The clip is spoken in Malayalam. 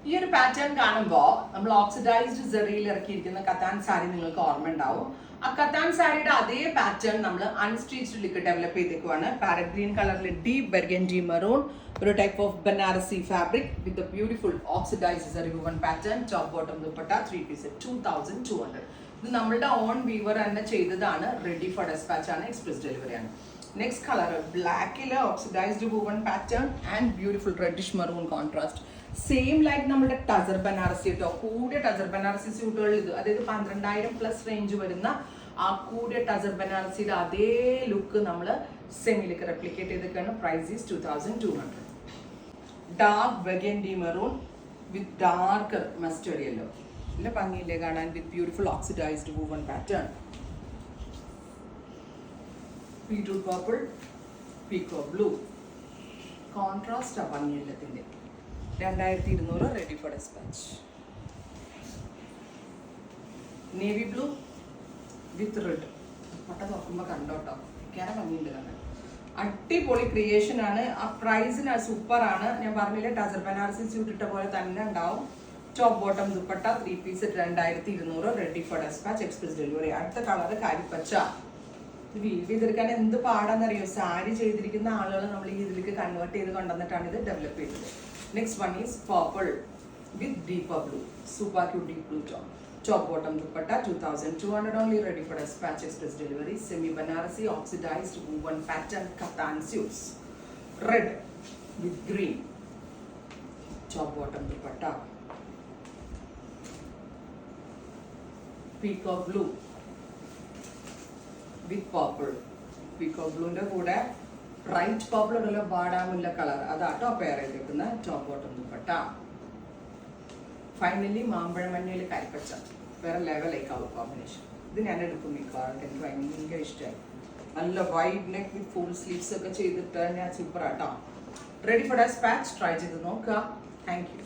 ഈ ഒരു പാറ്റേൺ കാണുമ്പോൾ നമ്മൾ ഓക്സിഡൈസ്ഡ് സെറിയിൽ ഇറക്കിയിരിക്കുന്ന കത്താൻ സാരി നിങ്ങൾക്ക് ഓർമ്മ ഉണ്ടാവും. ആ കത്താൻ സാരിയുടെ അതേ പാറ്റേൺ നമ്മൾ അൺസ്റ്റിച്ച്ഡിലേക്ക് ഡെവലപ്പ് ചെയ്തേക്കുവാണ്. പാരറ്റ് ഗ്രീൻ കളറിൽ ഡീപ് ബർഗൻഡി മെറൂൺ, ഒരു type of Banarasi fabric with beautiful oxidised zari woven pattern. Top bottom dupatta 3 piece 2200. ഇത് നമ്മളുടെ ഓൺ വീവർ തന്നെ ചെയ്തതാണ്. റെഡി ഫോർ ഡെസ്പാച്ച് ആണ്. എക്സ്പ്രസ് ഡെലിവറി ആണ്. നെക്സ്റ്റ് കളർ ബ്ലാക്കിൽ oxidised woven pattern and beautiful reddish maroon contrast. Same like നമ്മുടെ ടസർ ബനാറസി കേട്ടോ. കൂടിയ ടസർ ബനാറസി സ്യൂട്ടുകൾ ഇത്, അതായത് 12,000+ റേഞ്ച് വരുന്ന ആ കൂടിയ ടസർ ബനാറസിയുടെ അതേ ലുക്ക് നമ്മൾ സെമിയിലേക്ക് റെപ്ലിക്കേറ്റ് ചെയ്തൊക്കെയാണ്. Price is 2200. Dark burgundy maroon with dark mustard yellow. നല്ല ഭംഗിയില്ലേ കാണാൻ, with beautiful oxidised woven pattern. Beetroot purple, peacock blue contrast ആ ഭംഗിയെല്ലത്തിൻ്റെ. 2200 ready for despatch. Navy blue with red. പട്ട തുറക്കുമ്പോൾ കണ്ടോട്ടോ, കേര ഭംഗിയുണ്ട് കാണാൻ. അടിപൊളി ക്രിയേഷൻ ആണ്. ആ പ്രൈസിന് സൂപ്പർ ആണ്. ഞാൻ പറഞ്ഞില്ലേ, ടസർ ബനാറസി സ്യൂട്ട് ഇട്ട പോലെ തന്നെ ഉണ്ടാവും. Top bottom dupatta 3 piece 2200 ready for dispatch. Express delivery. അടുത്ത കളർ കരിപ്പച്ച. ഇത് വീവ് ചെയ്തെടുക്കാൻ എന്ത് പാടാന്നറിയോ. സാരി ചെയ്തിരിക്കുന്ന ആളുകൾ നമ്മൾ ഈ ഇതിലേക്ക് കൺവേർട്ട് ചെയ്ത് കൊണ്ടുവന്നിട്ടാണ് ഇത് ഡെവലപ്പ് ചെയ്തത്. Next one is purple with deeper blue. Super cute deep blue tone. Top bottom dupatta 2200 only. Ready for dispatch. Express delivery. Semi Banarasi oxidized woven pattern katan suits. Red with green. Top bottom dupatta. Peacock blue with purple. Peacock blue ന്റെ കൂടെ റൈറ്റ് പർപ്പിൾ ഉള്ള ബാഡാമുല്ല കളർ, അതാട്ടോ പെയർ ചെയ്തേക്കുന്ന ടോപ്പ് ബോട്ടം ദുപ്പട്ട. ഫൈനലി മാമ്പഴ മഞ്ഞയിൽ കരിപ്പച്ച. വേറെ ലെവലേക്കാവും കോമ്പിനേഷൻ. ഇത് ഞാൻ എടുക്കും ഈ കളർ. എനിക്ക് ഭയങ്കര ഇഷ്ടമായി. നല്ല wide neck with full sleeves ഒക്കെ ചെയ്തിട്ട് ഞാൻ സൂപ്പർ ആട്ടോ. Ready for dispatch. ട്രൈ ചെയ്ത് നോക്കുക. Thank you.